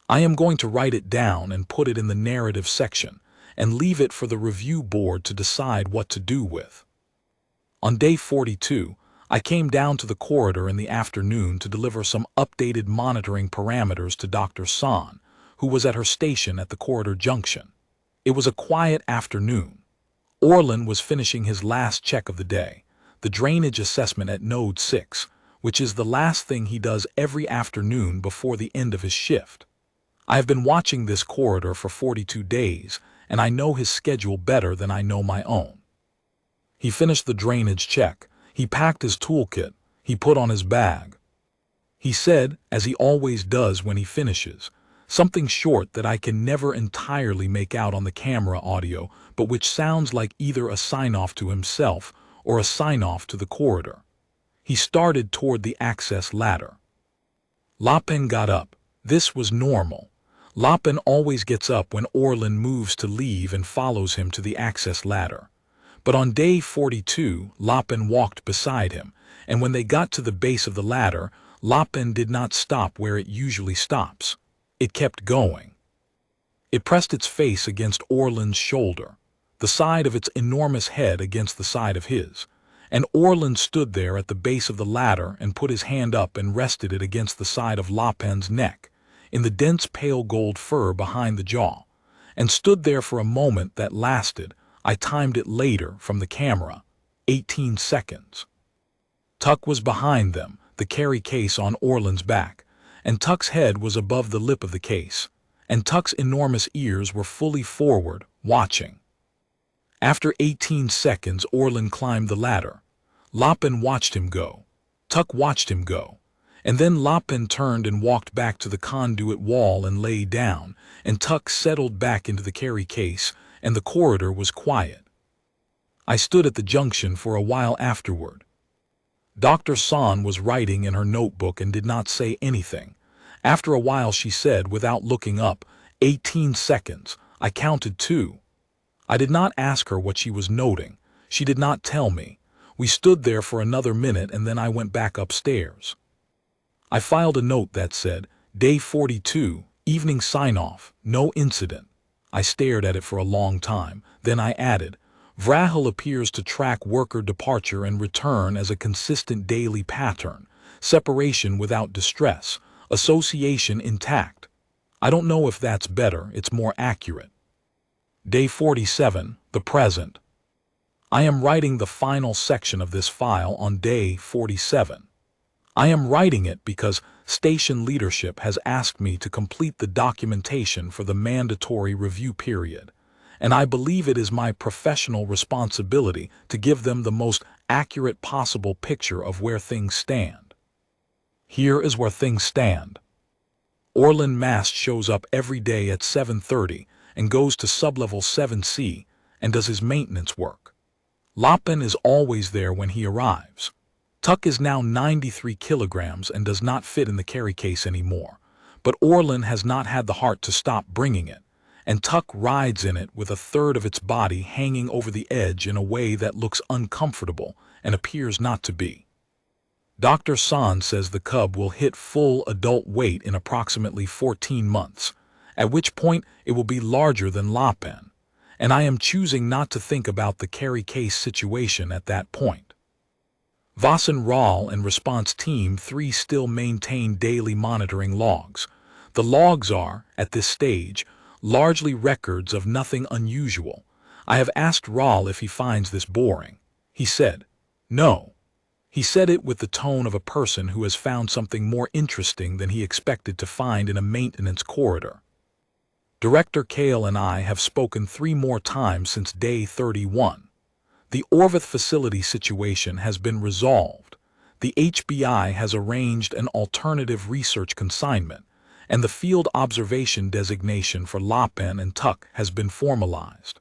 I am going to write it down and put it in the narrative section and leave it for the review board to decide what to do with. On day 42, I came down to the corridor in the afternoon to deliver some updated monitoring parameters to Dr. San, who was at her station at the corridor junction. It was a quiet afternoon. Orlen was finishing his last check of the day, the drainage assessment at Node 6, which is the last thing he does every afternoon before the end of his shift. I have been watching this corridor for 42 days, and I know his schedule better than I know my own. He finished the drainage check. He packed his toolkit. He put on his bag. He said, as he always does when he finishes, something short that I can never entirely make out on the camera audio, but which sounds like either a sign-off to himself or a sign-off to the corridor. He started toward the access ladder. Lapen got up. This was normal. Lapen always gets up when Orlen moves to leave and follows him to the access ladder. But on day 42, Lapen walked beside him, and when they got to the base of the ladder, Lapen did not stop where it usually stops. It kept going. It pressed its face against Orlen's shoulder, the side of its enormous head against the side of his, and Orlen stood there at the base of the ladder and put his hand up and rested it against the side of Lapen's neck, in the dense pale gold fur behind the jaw, and stood there for a moment that lasted, I timed it later from the camera, 18 seconds. Tuck was behind them, the carry case on Orlen's back, and Tuck's head was above the lip of the case, and Tuck's enormous ears were fully forward, watching. After 18 seconds, Orlen climbed the ladder. Lapen watched him go. Tuck watched him go. And then Lapen turned and walked back to the conduit wall and lay down, and Tuck settled back into the carry case, and the corridor was quiet. I stood at the junction for a while afterward. Dr. San was writing in her notebook and did not say anything. After a while she said, without looking up, 18 seconds. I counted 2. I did not ask her what she was noting. She did not tell me. We stood there for another minute and then I went back upstairs. I filed a note that said, Day 42, evening sign-off, no incident. I stared at it for a long time. Then I added, Vrahal appears to track worker departure and return as a consistent daily pattern, separation without distress, association intact. I don't know if that's better, it's more accurate. Day 47, the present. I am writing the final section of this file on day 47. I am writing it because station leadership has asked me to complete the documentation for the mandatory review period, and I believe it is my professional responsibility to give them the most accurate possible picture of where things stand. Here is where things stand. Orlen Mast shows up every day at 7:30 and goes to sublevel 7C and does his maintenance work. Lapen is always there when he arrives. Tuck is now 93 kilograms and does not fit in the carry case anymore, but Orlen has not had the heart to stop bringing it, and Tuck rides in it with a third of its body hanging over the edge in a way that looks uncomfortable and appears not to be. Dr. San says the cub will hit full adult weight in approximately 14 months, at which point it will be larger than Lapen, and I am choosing not to think about the carry case situation at that point. Vrahal and Response Team 3 still maintain daily monitoring logs. The logs are, at this stage, largely records of nothing unusual. I have asked Vrahal if he finds this boring. He said, no. He said it with the tone of a person who has found something more interesting than he expected to find in a maintenance corridor. Director Kale and I have spoken 3 more times since day 31. The Orvith facility situation has been resolved. The HBI has arranged an alternative research consignment, and the field observation designation for Lapen and Tuck has been formalized.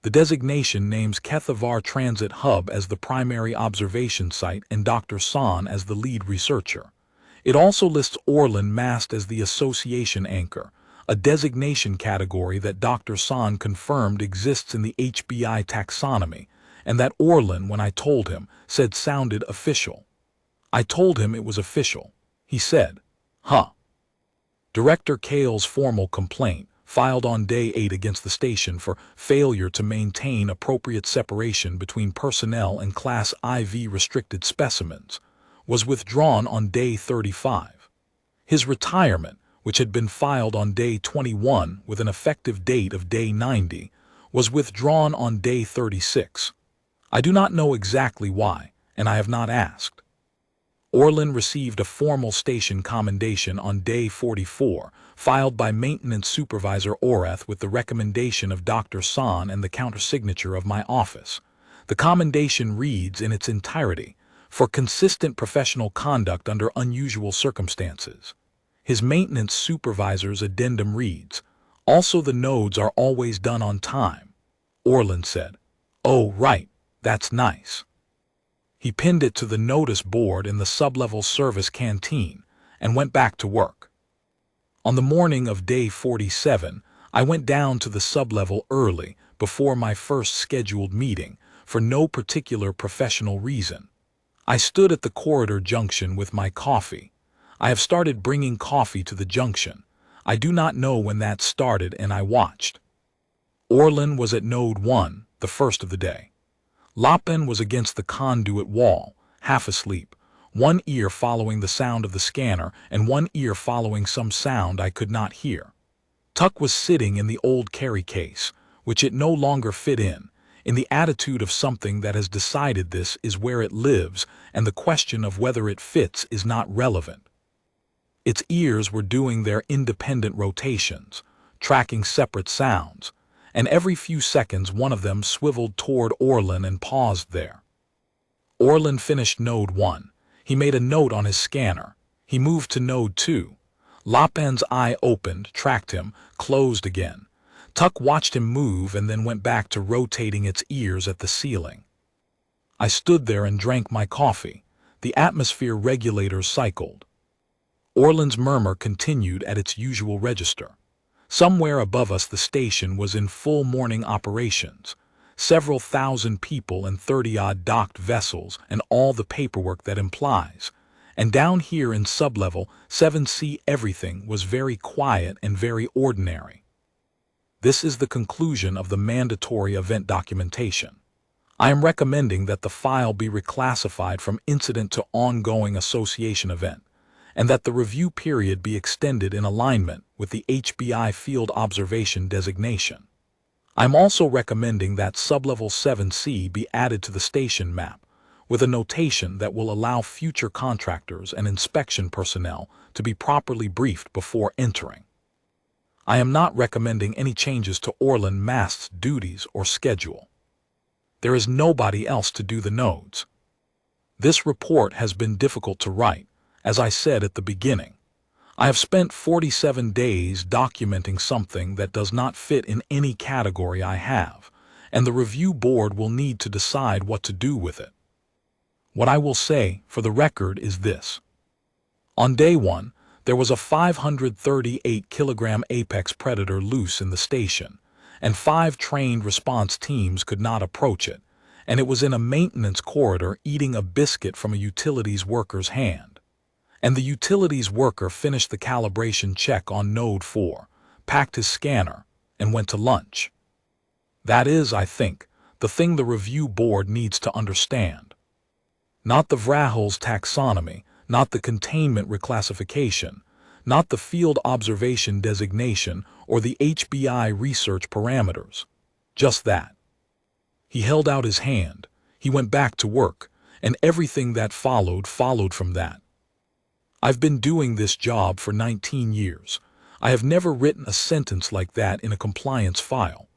The designation names Kethavar Transit Hub as the primary observation site and Dr. San as the lead researcher. It also lists Orlen Mast as the association anchor, a designation category that Dr. San confirmed exists in the HBI taxonomy, and that Orlen, when I told him, said sounded official. I told him it was official. He said, "Huh." Director Kale's formal complaint, filed on day 8 against the station for failure to maintain appropriate separation between personnel and Class IV restricted specimens, was withdrawn on day 35. His retirement, which had been filed on day 21 with an effective date of day 90, was withdrawn on day 36. I do not know exactly why, and I have not asked. Orlen received a formal station commendation on day 44, filed by Maintenance Supervisor Orath with the recommendation of Dr. San and the countersignature of my office. The commendation reads in its entirety, "For consistent professional conduct under unusual circumstances." His maintenance supervisor's addendum reads, "Also the nodes are always done on time." Orlen said, "Oh, right, that's nice." He pinned it to the notice board in the sublevel service canteen and went back to work. On the morning of day 47, I went down to the sublevel early before my first scheduled meeting for no particular professional reason. I stood at the corridor junction with my coffee. I have started bringing coffee to the junction. I do not know when that started, and I watched. Orlen was at node 1, the first of the day. Lapen was against the conduit wall, half asleep, one ear following the sound of the scanner and one ear following some sound I could not hear. Tuck was sitting in the old carry case, which it no longer fit in the attitude of something that has decided this is where it lives and the question of whether it fits is not relevant. Its ears were doing their independent rotations, tracking separate sounds, and every few seconds one of them swiveled toward Orlen and paused there. Orlen finished node 1. He made a note on his scanner. He moved to node 2. Lapen's eye opened, tracked him, closed again. Tuck watched him move and then went back to rotating its ears at the ceiling. I stood there and drank my coffee. The atmosphere regulators cycled. Orlen's murmur continued at its usual register. Somewhere above us the station was in full morning operations. Several thousand people and 30-odd docked vessels and all the paperwork that implies. And down here in sublevel 7C everything was very quiet and very ordinary. This is the conclusion of the mandatory event documentation. I am recommending that the file be reclassified from incident to ongoing association event, and that the review period be extended in alignment with the HBI field observation designation. I'm also recommending that sublevel 7C be added to the station map, with a notation that will allow future contractors and inspection personnel to be properly briefed before entering. I am not recommending any changes to Orlen Mast's duties or schedule. There is nobody else to do the nodes. This report has been difficult to write, as I said at the beginning. I have spent 47 days documenting something that does not fit in any category I have, and the review board will need to decide what to do with it. What I will say, for the record, is this. On day 1, there was a 538-kilogram apex predator loose in the station, and 5 trained response teams could not approach it, and it was in a maintenance corridor eating a biscuit from a utilities worker's hand. And the utilities worker finished the calibration check on node 4, packed his scanner, and went to lunch. That is, I think, the thing the review board needs to understand. Not the Vrahal's taxonomy, not the containment reclassification, not the field observation designation or the HBI research parameters. Just that. He held out his hand, he went back to work, and everything that followed from that. I've been doing this job for 19 years. I have never written a sentence like that in a compliance file.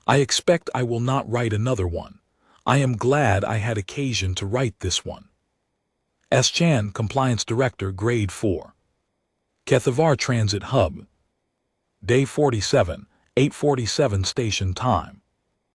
I expect I will not write another one. I am glad I had occasion to write this one. S. Chan, Compliance Director, Grade 4. Kethavar Transit Hub. Day 47, 8:47 station time.